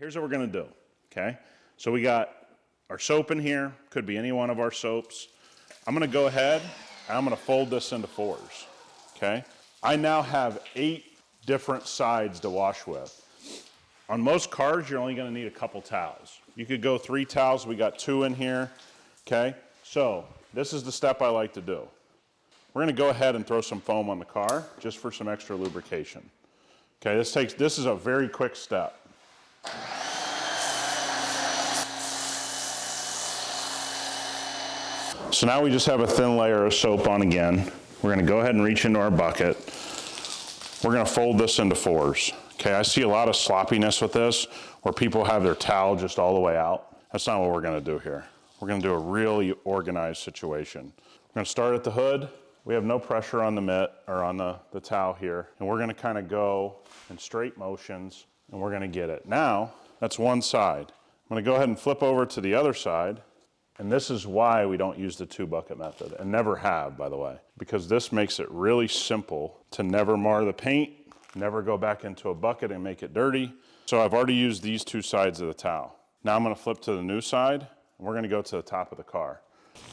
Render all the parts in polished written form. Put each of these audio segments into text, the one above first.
Here's what we're gonna do, okay? So we got our soap in here, could be any one of our soaps. I'm gonna go ahead and I'm gonna fold this into 4s, okay? I now have 8 different sides to wash with. On most cars, you're only gonna need a couple towels. You could go 3 towels, we got 2 in here, okay? So this is the step I like to do. We're gonna go ahead and throw some foam on the car just for some extra lubrication. Okay, this is a very quick step. So now we just have a thin layer of soap on again. We're gonna go ahead and reach into our bucket. We're gonna fold this into 4s. Okay, I see a lot of sloppiness with this where people have their towel just all the way out. That's not what we're gonna do here. We're gonna do a really organized situation. We're gonna start at the hood. We have no pressure on the mitt or on the towel here. And we're gonna kind of go in straight motions and we're gonna get it. Now, that's one side. I'm gonna go ahead and flip over to the other side. And this is why we don't use the 2-bucket method, and never have, by the way, because this makes it really simple to never mar the paint, never go back into a bucket and make it dirty. So I've already used these 2 sides of the towel. Now I'm gonna flip to the new side, and we're gonna go to the top of the car.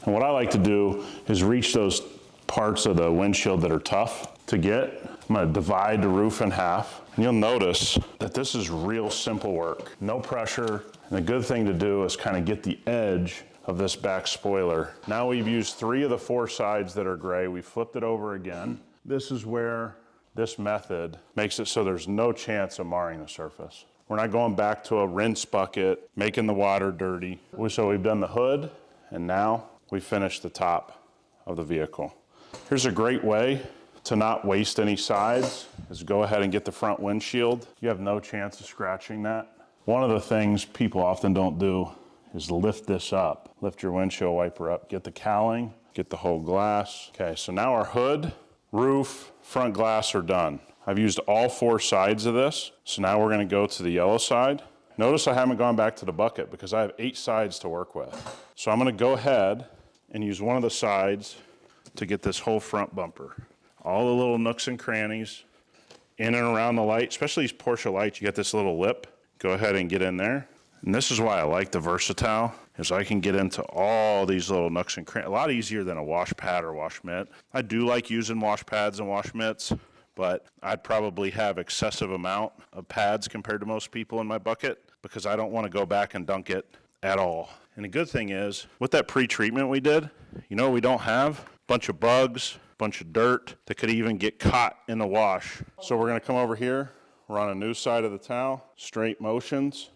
And what I like to do is reach those parts of the windshield that are tough to get. I'm gonna divide the roof in half, and you'll notice that this is real simple work. No pressure, and the good thing to do is kind of get the edge of this back spoiler. Now we've used 3 of the 4 sides that are gray. We flipped it over again. This is where this method makes it so there's no chance of marring the surface. We're not going back to a rinse bucket, making the water dirty. So we've done the hood, and now we finished the top of the vehicle. Here's a great way to not waste any sides, is go ahead and get the front windshield. You have no chance of scratching that. One of the things people often don't do is lift this up. Lift your windshield wiper up, get the cowling, get the whole glass. Okay, so now our hood, roof, front glass are done. I've used all 4 sides of this, so now we're gonna go to the yellow side. Notice I haven't gone back to the bucket because I have 8 sides to work with. So I'm gonna go ahead and use one of the sides to get this whole front bumper. All the little nooks and crannies, in and around the light, especially these Porsche lights, you got this little lip. Go ahead and get in there. And this is why I like the Versatile, is I can get into all these little nooks and crannies, a lot easier than a wash pad or wash mitt. I do like using wash pads and wash mitts, but I'd probably have excessive amount of pads compared to most people in my bucket because I don't want to go back and dunk it at all. And the good thing is, with that pre-treatment we did, you know what we don't have? A bunch of bugs, a bunch of dirt that could even get caught in the wash. So we're gonna come over here, we're on a new side of the towel, straight motions.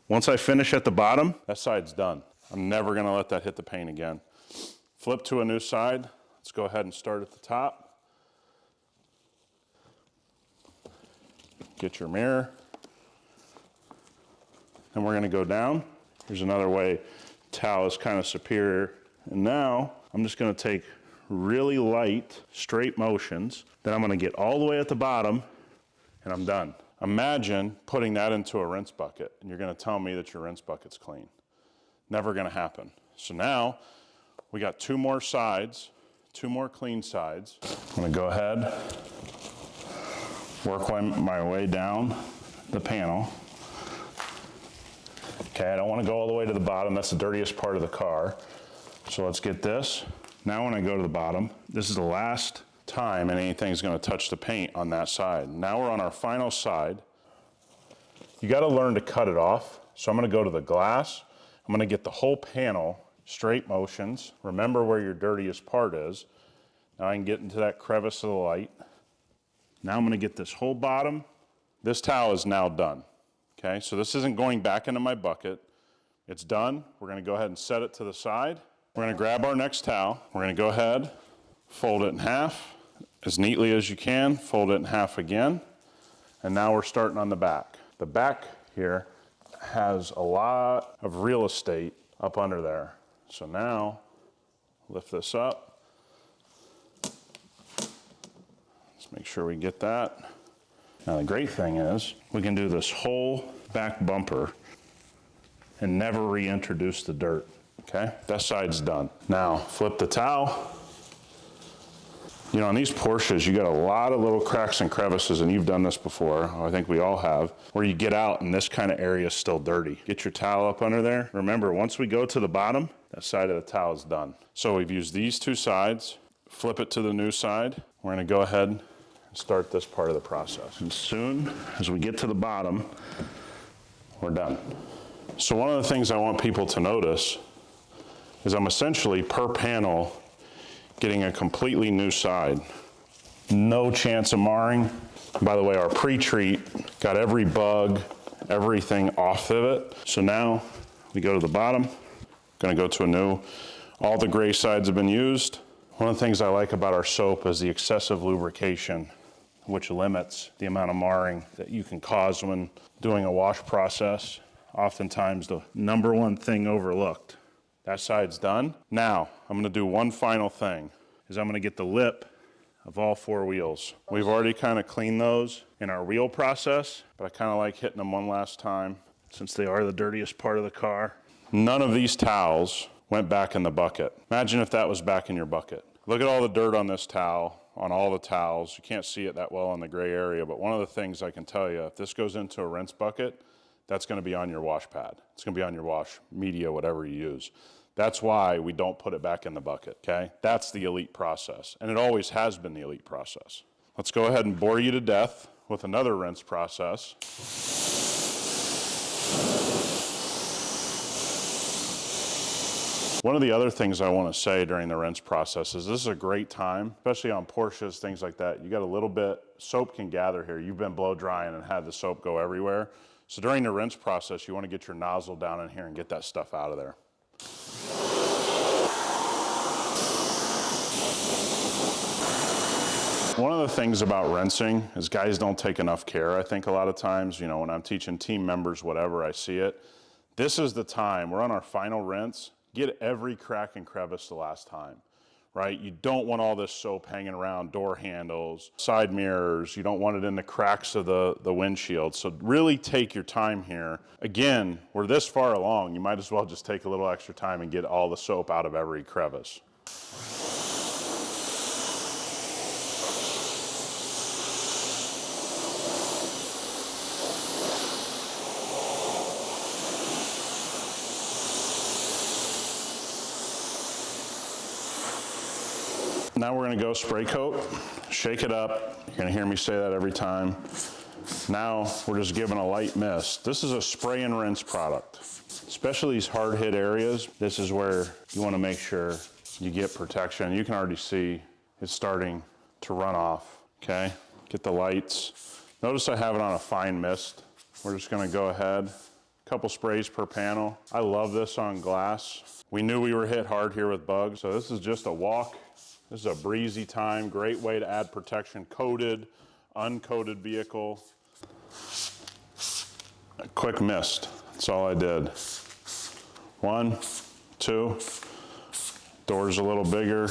Once I finish at the bottom, that side's done. I'm never gonna let that hit the paint again. Flip to a new side. Let's go ahead and start at the top. Get your mirror. And we're gonna go down. Here's another way towel is kind of superior. And now I'm just gonna take really light, straight motions. Then I'm gonna get all the way at the bottom and I'm done. Imagine putting that into a rinse bucket and you're gonna tell me that your rinse bucket's clean. Never gonna happen. So now we got 2 more sides, 2 more clean sides. I'm gonna go ahead, work my way down the panel. Okay, I don't wanna go all the way to the bottom. That's the dirtiest part of the car. So let's get this. Now when I go to the bottom, this is the last time anything's gonna touch the paint on that side. Now we're on our final side. You gotta learn to cut it off. So I'm gonna go to the glass. I'm gonna get the whole panel, straight motions. Remember where your dirtiest part is. Now I can get into that crevice of the light. Now I'm gonna get this whole bottom. This towel is now done. Okay, so this isn't going back into my bucket. It's done. We're gonna go ahead and set it to the side. We're gonna grab our next towel. We're gonna go ahead, fold it in half as neatly as you can, fold it in half again, and now we're starting on the back. The back here has a lot of real estate up under there. So now, lift this up. Let's make sure we get that. Now the great thing is, we can do this whole back bumper and never reintroduce the dirt. Okay, that side's done. Now, flip the towel. You know, on these Porsches, you got a lot of little cracks and crevices, and you've done this before, I think we all have, where you get out and this kind of area is still dirty. Get your towel up under there. Remember, once we go to the bottom, that side of the towel is done. So we've used these two sides, flip it to the new side. We're gonna go ahead and start this part of the process. And soon as we get to the bottom, we're done. So one of the things I want people to notice is I'm essentially per panel getting a completely new side. No chance of marring. By the way, our pre-treat got every bug, everything off of it. So now we go to the bottom, gonna go to a new, all the gray sides have been used. One of the things I like about our soap is the excessive lubrication, which limits the amount of marring that you can cause when doing a wash process. Oftentimes the number one thing overlooked. That side's done. Now, I'm gonna do one final thing, is I'm gonna get the lip of all four wheels. We've already kind of cleaned those in our wheel process, but I kind of like hitting them one last time since they are the dirtiest part of the car. None of these towels went back in the bucket. Imagine if that was back in your bucket. Look at all the dirt on this towel, on all the towels. You can't see it that well in the gray area, but one of the things I can tell you, if this goes into a rinse bucket, that's gonna be on your wash pad. It's gonna be on your wash media, whatever you use. That's why we don't put it back in the bucket, okay? That's the elite process, and it always has been the elite process. Let's go ahead and bore you to death with another rinse process. One of the other things I want to say during the rinse process is this is a great time, especially on Porsches, things like that. You got a little bit, soap can gather here. You've been blow drying and had the soap go everywhere. So during the rinse process, you want to get your nozzle down in here and get that stuff out of there. One of the things about rinsing is guys don't take enough care. I think a lot of times, you know, when I'm teaching team members, whatever, I see it. This is the time, we're on our final rinse, get every crack and crevice the last time, right? You don't want all this soap hanging around door handles, side mirrors. You don't want it in the cracks of the windshield. So really take your time here. Again, we're this far along, you might as well just take a little extra time and get all the soap out of every crevice. Now we're gonna go spray coat, shake it up. You're gonna hear me say that every time. Now we're just giving a light mist. This is a spray and rinse product. Especially these hard hit areas, this is where you wanna make sure you get protection. You can already see it's starting to run off, okay? Get the lights. Notice I have it on a fine mist. We're just gonna go ahead, a couple sprays per panel. I love this on glass. We knew we were hit hard here with bugs, so this is just a walk. This is a breezy time, great way to add protection. Coated, uncoated vehicle. A quick mist, that's all I did. 1, 2, door's a little bigger.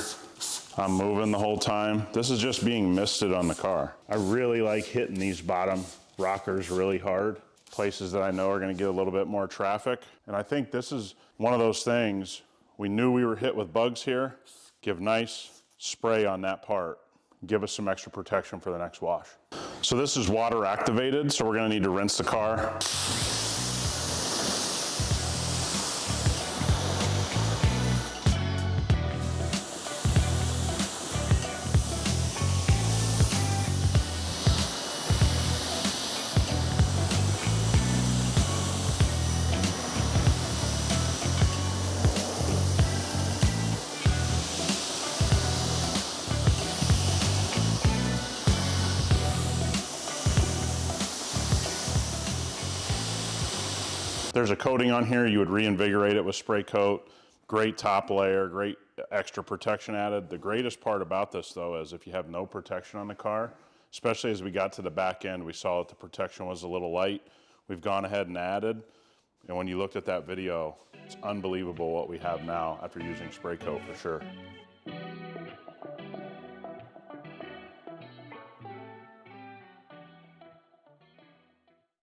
I'm moving the whole time. This is just being misted on the car. I really like hitting these bottom rockers really hard, places that I know are gonna get a little bit more traffic. And I think this is one of those things, we knew we were hit with bugs here, give nice spray on that part, give us some extra protection for the next wash. So this is water activated, so we're gonna need to rinse the car. There's a coating on here, you would reinvigorate it with spray coat. Great top layer, great extra protection added. The greatest part about this though is if you have no protection on the car, especially as we got to the back end, we saw that the protection was a little light. We've gone ahead and added, and when you looked at that video, it's unbelievable what we have now after using spray coat for sure.